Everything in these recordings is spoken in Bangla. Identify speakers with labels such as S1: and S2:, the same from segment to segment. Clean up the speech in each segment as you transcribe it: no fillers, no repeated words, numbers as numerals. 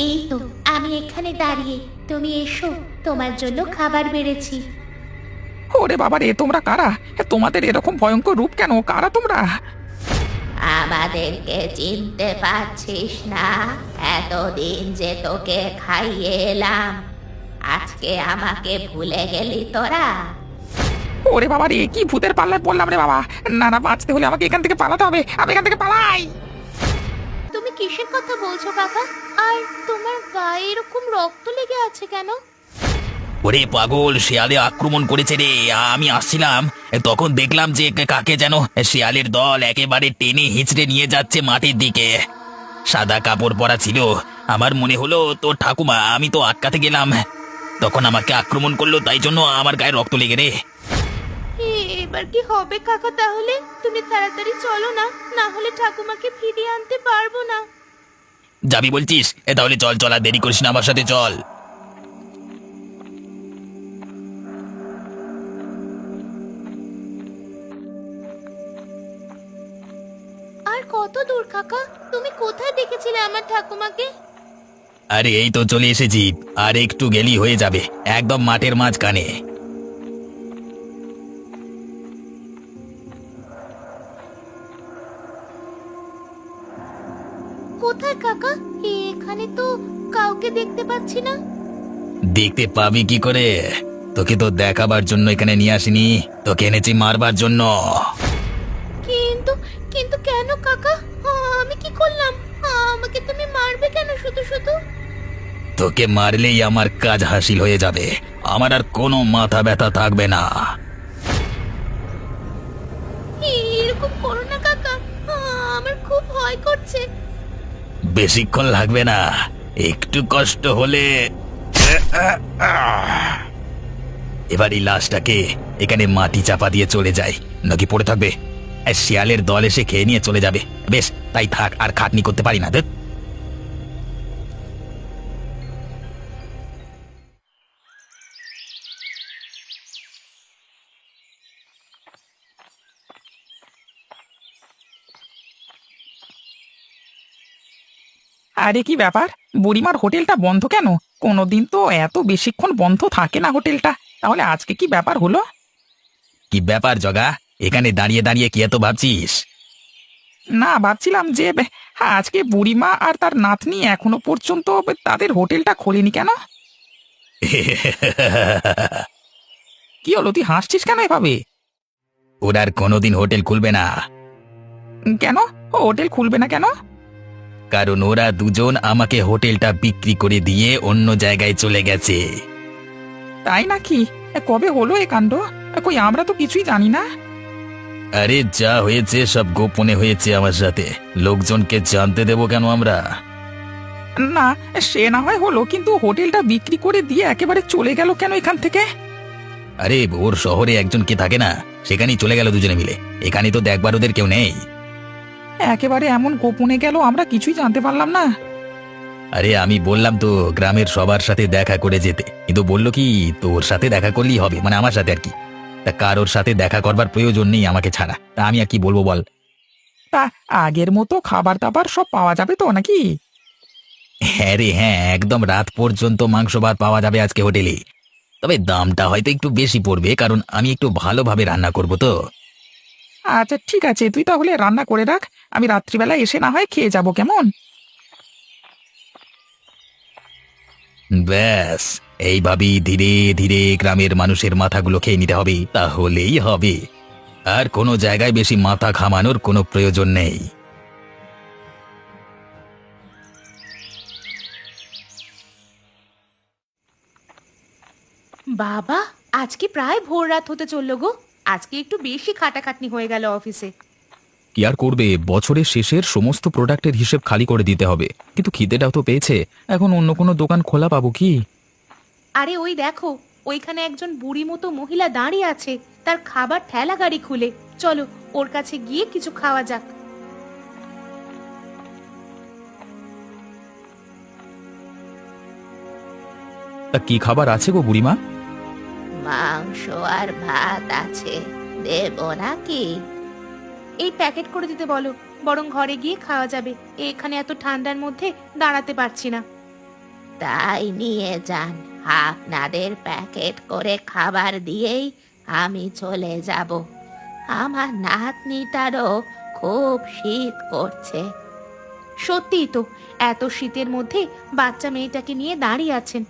S1: এই তো আমি এখানে দাঁড়িয়ে, তুমি এসো, তোমার জন্য খাবার বেড়েছি।
S2: ওরে বাবা রে, তোমরা কারা? তোমাদের এরকম ভয়ঙ্কর রূপ কেন? কারা তোমরা?
S1: আমাদেরকে চিনতে পারছিস না? এতদিন যে তোকে খাইয়ে এলাম, আজকে আমাকে ভুলে গেলি তোরা?
S2: ওরে বাবা রে, কি ভূতের পাল্লায় পড়লাম রে বাবা! না না, বাঁচতে হলে আমাকে এখান থেকে পালাতে হবে, আমি এখান থেকে পালাই।
S1: তুমি কিসের কথা বলছো কাকা? আর তোমার গায়ে এরকম রক্ত লেগে আছে কেন?
S3: ওরে পাগল, শিয়ালে আক্রমণ করেছে রে। আমি আসছিলাম, তখন দেখলাম যে কাকে যেন শিয়ালের দল একেবারে টেনে হিঁচড়ে নিয়ে যাচ্ছে মাটির দিকে। সাদা কাপড় পরা ছিল, আমার মনে হলো তোর ঠাকুমা। আমি তো আটকাতে গেলাম, তখন আমাকে আক্রমণ করলো, তাই জন্য আমার গায়ে রক্ত লেগে রে।
S1: এবার কি হবে কাকা? তাহলে তুমি তাড়াতাড়ি চলো না, না হলে ঠাকুমাকে ফিরিয়ে আনতে পারবো না।
S3: যাবি বলছিস? তাহলে চল চল, আর দেরি করিস না, আমার সাথে চল।
S1: আর কত দূর কাকা? তুমি কোথায় দেখেছিলে আমার ঠাকুমাকে?
S3: আরে এই তো চলে এসেছি, আর একটু গেলি হয়ে যাবে, একদম মাঠের মাঝখানে।
S1: কোথায় কাকা? এখানে তো কাউকে দেখতে পাচ্ছি না।
S3: দেখতে পাবি কি করে? তোকে তো দেখাবার জন্য এখানে নিয়ে আসিনি, তোকে এনেছি মারবার জন্য।
S1: কিন্তু কিন্তু কেন কাকা? আমি কি করলাম? আমাকে তুমি মারবে কেন শুধু শুধু?
S3: তোকে মারলেই আমার কাজ হাসিল হয়ে যাবে, আমার আর কোনো মাথা ব্যথা থাকবে না।
S1: এরকম করো না কাকা, আমার খুব ভয় করছে।
S3: বেশিক্ষণ লাগবে না, একটু কষ্ট হলে। এবার এই লাশটাকে এখানে মাটি চাপা দিয়ে চলে যায়, নাকি পড়ে থাকবে? শিয়ালের দল এসে খেয়ে নিয়ে চলে যাবে। বেশ, তাই থাক, আর খাটনি করতে পারি না। দেখ,
S2: আরে কি ব্যাপার, বুড়িমার হোটেলটা বন্ধ কেন? কোনোদিন তো এত বেশিক্ষণ বন্ধ থাকে না হোটেলটা, তাহলে আজকে কি ব্যাপার হলো?
S3: কি ব্যাপার জগা? এখানে দাঁড়িয়ে দাঁড়িয়ে কি এত ভাবছিস?
S2: না, ভাবছিলাম যে আজকে বুড়িমা আর তার নাতনি এখনো পর্যন্ত তাদের হোটেলটা খোলেনি কেন? কি হলো, তুই হাসছিস কেন এভাবে?
S3: ওরা আর কোনোদিন হোটেল খুলবে না,
S2: কেন? ও হোটেল খুলবে না কেন?
S3: কারণ ওরা দুজন আমাকে হোটেলটা বিক্রি করে দিয়ে অন্য জায়গায় চলে গেছে।
S2: তাই নাকি? কবে হলো এ কাণ্ড? কই, আমরা তো কিছুই জানি না।
S3: আরে যা হয়েছে সব গোপনে হয়েছে আমার সাথে, লোকজনকে জানতে দেবো কেন আমরা?
S2: না, সে না হয় হলো, কিন্তু হোটেলটা বিক্রি করে দিয়ে একেবারে চলে গেল কেন এখান থেকে?
S3: আরে ওর শহরে একজন কে থাকে না, সেখানেই চলে গেল দুজনে মিলে। এখানে তো দেখবার ওদের কেউ নেই।
S2: একেবারে এমন গোপনে গেল, আমরা কিছুই জানতে পারলাম না।
S3: আরে আমি বললাম তো গ্রামের সবার সাথে দেখা করে যেতে, কিন্তু বললো কি তোর সাথে দেখা করলেই হবে, মানে আমার সাথে আর কি। তা কারোর সাথে দেখা করবার প্রয়োজন নেই আমাকে ছাড়া, তা আমি আর কি বলবো বল?
S2: তা আগের মতো খাবার দাবার সব পাওয়া যাবে তো নাকি?
S3: হ্যাঁ রে হ্যাঁ, একদম রাত পর্যন্ত মাংস ভাত পাওয়া যাবে আজকে হোটেলে। তবে দামটা হয়তো একটু বেশি পড়বে, কারণ আমি একটু ভালোভাবে রান্না করব তো।
S2: আচ্ছা ঠিক আছে, তুই তাহলে রান্না করে রাখ, আমি রাত্রিবেলা এসে না হয় খেয়ে যাব, কেমন?
S3: ব্যাস, এইভাবেই ধীরে ধীরে গ্রামের মানুষের মাথাগুলো খেয়ে নিতে হবে, তাহলেই হবে। আর কোনো জায়গায় বেশি মাথা ঘামানোর কোনো প্রয়োজন নেই।
S1: বাবা, আজকে প্রায় ভোর রাত হতে চললো গো। আজকে একটু বেশি খাটাখাটনি হয়ে গেল অফিসে।
S4: কি আর করবে, বছরের শেষের সমস্ত প্রোডাক্টের হিসেব খালি করে দিতে হবে, কিন্তু খিদেটাও তো পেয়েছে। এখন অন্য কোনো দোকান খোলা পাবো কি?
S1: আরে ওই দেখো, ওইখানে একজন বুড়ি মতো মহিলা দাঁড়িয়ে আছে, তার খাবার ঠেলা গাড়ি খুলে। চলো ওর কাছে গিয়ে কিছু খাওয়া যাক।
S4: তা কি খাবার আছে গো বুড়িমা?
S1: মাংস আর ভাত আছে, দেব নাকি? এই প্যাকেট করে দিতে বলো, বরং ঘরে গিয়ে খাওয়া যাবে। এখানে এত ঠান্ডার মধ্যে দাঁড়াতে পারছি না। তাই নিয়ে যান, আপনাদের প্যাকেট করে খাবার দিয়েই আমি চলে যাব। আমার নাতনিটারও খুব শীত করছে।
S5: সত্যিই তো, এত শীতের মধ্যে বাচ্চা মেয়েটাকে নিয়ে দাঁড়িয়ে আছেন।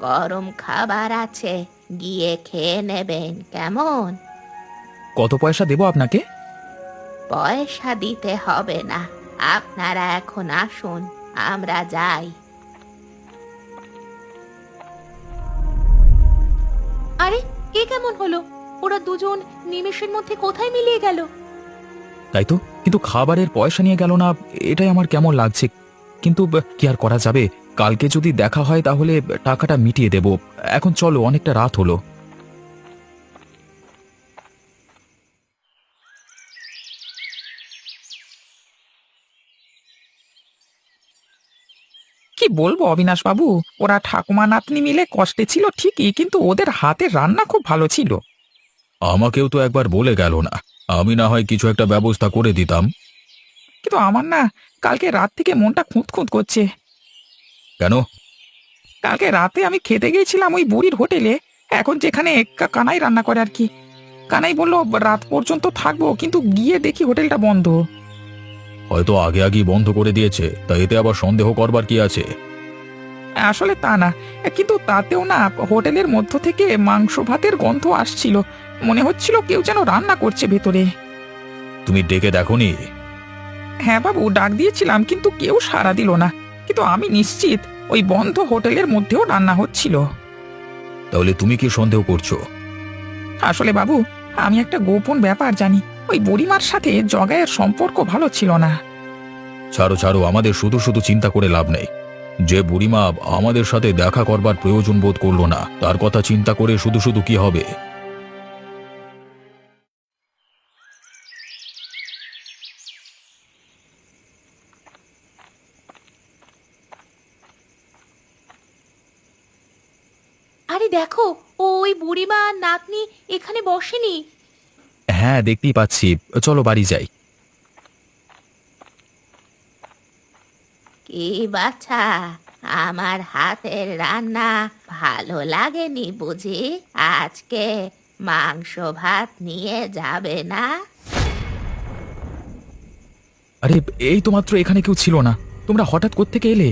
S1: গরম খাবার আছে, গিয়ে খেয়ে নেবেন কেমন?
S4: কত পয়সা দেবো আপনাকে?
S1: পয়সা দিতে হবে না, আপনারা এখন আসুন, আমরা যাই।
S5: আরে, এ কেমন হলো? ওরা দুজন নিমেষের মধ্যে কোথায় মিলিয়ে গেল?
S4: তাই তো, কিন্তু খাবারের পয়সা নিয়ে গেল না, এটাই আমার কেমন লাগছে। কিন্তু কি আর করা যাবে, কালকে যদি দেখা হয় তাহলে টাকাটা মিটিয়ে দেব। এখন চলো, অনেকটা রাত হলো।
S2: কি বলবো অবিনাশ বাবু, ওরা ঠাকুমা নাতনি মিলে কষ্টে ছিল ঠিকই, কিন্তু ওদের হাতের রান্না খুব ভালো ছিল।
S4: আমাকেও তো একবার বলে গেল না, আমি না হয় কিছু একটা ব্যবস্থা করে দিতাম।
S2: কিন্তু আমার না কালকে রাত থেকে মনটা খুঁত খুঁত করছে।
S4: কেন?
S2: কালকে রাতে আমি খেতে গিয়েছিলাম ওই বুড়ির হোটেলে, এখন যেখানে কানাই রান্না করে আর কি। কানাই বলল রাত পর্যন্ত থাকবো, কিন্তু গিয়ে দেখি হোটেলটা বন্ধ।
S4: হয়তো আগে আগেই বন্ধ করে দিয়েছে, তা এতে আবার সন্দেহ করবার কি আছে?
S2: আসলে তা না, কিন্তু তাতেও না হোটেলের মধ্য থেকে মাংস ভাতের গন্ধ আসছিল, মনে হচ্ছিল কেউ যেন রান্না করছে ভেতরে।
S4: তুমি ডেকে দেখোনি?
S2: হ্যাঁ বাবু, ডাক দিয়েছিলাম কিন্তু কেউ সাড়া দিল না, কিন্তু আমি নিশ্চিত ওই বন্ধ হোটেলের মধ্যেও রান্না হচ্ছিল।
S4: তাহলে তুমি কি সন্দেহ করছো?
S2: আসলে বাবু, আমি একটা গোপন ব্যাপার জানি, ওই বুড়িমার সাথে জগায়ের সম্পর্ক ভালো ছিল না।
S4: ছাড়ো ছাড়ো, আমাদের শুধু শুধু চিন্তা করে লাভ নেই। যে বুড়িমা আমাদের সাথে দেখা করবার প্রয়োজন বোধ করলো না, তার কথা চিন্তা করে শুধু শুধু কি হবে?
S5: আরে দেখো, ওই বুড়িমা আর নাতনি এখানে বসেনি।
S4: হ্যাঁ, দেখতেই পাচ্ছি, চলো বাড়ি যাই।
S1: কি বাছা, আমার হাতের রান্না ভালো লাগেনি বুঝি? আজকে মাংস ভাত নিয়ে যাবে না?
S4: আরে, এই তো মাত্র এখানে কেউ ছিল না, তোমরা হঠাৎ কোত্থেকে এলে?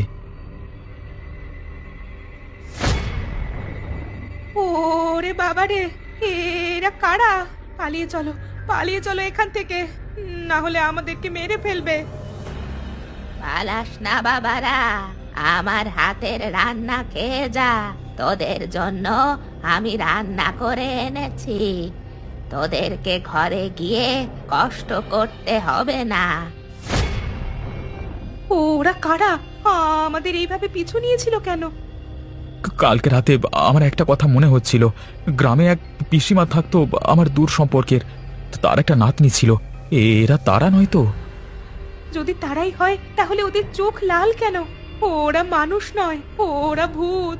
S5: ওরে বাবা রে, এরা কারা? পালিয়ে চলো, পালিয়ে চলো এখান থেকে, না হলে আমাদেরকে মেরে ফেলবে।
S1: পালাস না বাবারা, আমার হাতের রান্না খেয়ে যা, তোদের জন্য আমি রান্না করে এনেছি, তোদেরকে ঘরে গিয়ে কষ্ট করতে হবে না।
S5: ওরা কারা? আমাদের এইভাবে পিছু নিয়েছিল কেন?
S4: কালকে রাতে আমার একটা কথা মনে হচ্ছিল, গ্রামে এক পিসিমা থাকতো আমার দূর সম্পর্কের, তার একটা নাতনি ছিল। এরা তারা নয় তো?
S5: যদি তারাই হয় তাহলে ওদের চোখ লাল কেন? ওরা মানুষ নয়, ওরা ভূত।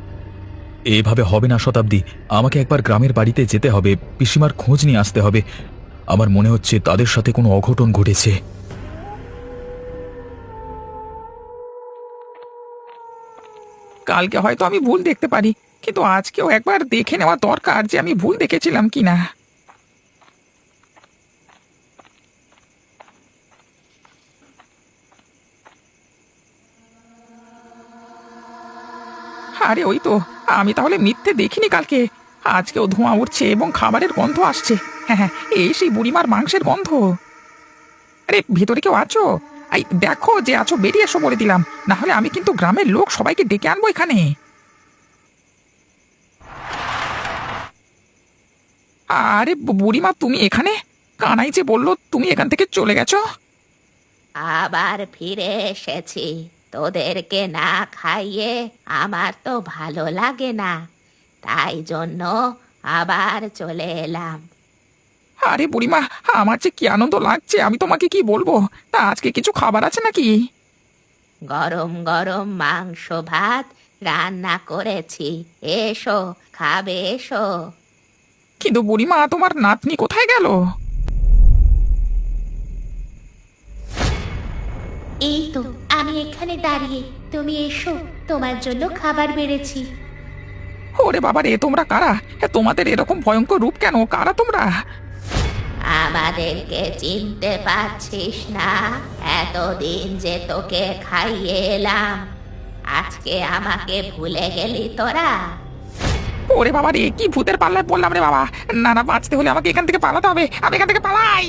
S4: এভাবে হবে না শতাব্দী, আমাকে একবার গ্রামের বাড়িতে যেতে হবে, পিসিমার খোঁজ নিয়ে আসতে হবে। আমার মনে হচ্ছে তাদের সাথে কোনো অঘটন ঘটেছে।
S2: কালকে হয়তো আমি ভুল দেখতে পারি, কিন্তু আজকেও একবার দেখে নেওয়া দরকার যে আমি ভুল দেখেছিলাম কিনা। আরে ওই তো, আমি তাহলে মিথ্যে দেখিনি কালকে। আজকেও ধোঁয়া উঠছে এবং খাবারের গন্ধ আসছে। হ্যাঁ হ্যাঁ, এই সেই বুড়িমার মাংসের গন্ধ। আরে ভেতরে কেউ আছো? এই দেখো যে আছো, বেরিয়ে এসো বলে দিলাম, না হলে আমি কিন্তু গ্রামের লোক সবাইকে ডেকে আনবো এখানে। আরে বুড়িমা, তুমি এখানে? কানাই যে বললো তুমি এখান থেকে চলে গেছো।
S1: আবার ফিরে এসেছি, তোদেরকে না খাইয়ে আমার তো ভালো লাগে না, তাই জন্য আবার চলে এলাম।
S2: আরে বুড়িমা, আমার যে কি আনন্দ লাগছে, আমি তোমাকে কি বলবো। তা আজকে কিছু খাবার আছে নাকি?
S1: গরম গরম মাংস ভাত রান্না করেছি, এসো খাবে এসো।
S2: কিন্তু বুড়িমা, তোমার নাতনি কোথায় গেল?
S1: এই তো আমি এখানে দাঁড়িয়ে, তুমি এসো, তোমার জন্য খাবার বেড়েছি।
S2: ওরে বাবা রে, তোমরা কারা? তোমাদের এরকম ভয়ঙ্কর রূপ কেন? কারা তোমরা?
S1: আমাদেরকে চিনতে পারছিস না? এতদিন যে তোকে খাইয়ে এলাম, আজকে আমাকে ভুলে গেলি তোরা?
S2: ওরে বাবা রে, কি ভূতের পাল্লায় পড়লাম রে বাবা! না না, বাঁচতে হলে আমাকে এখান থেকে পালাতে হবে। আমি এখান থেকে পালাই।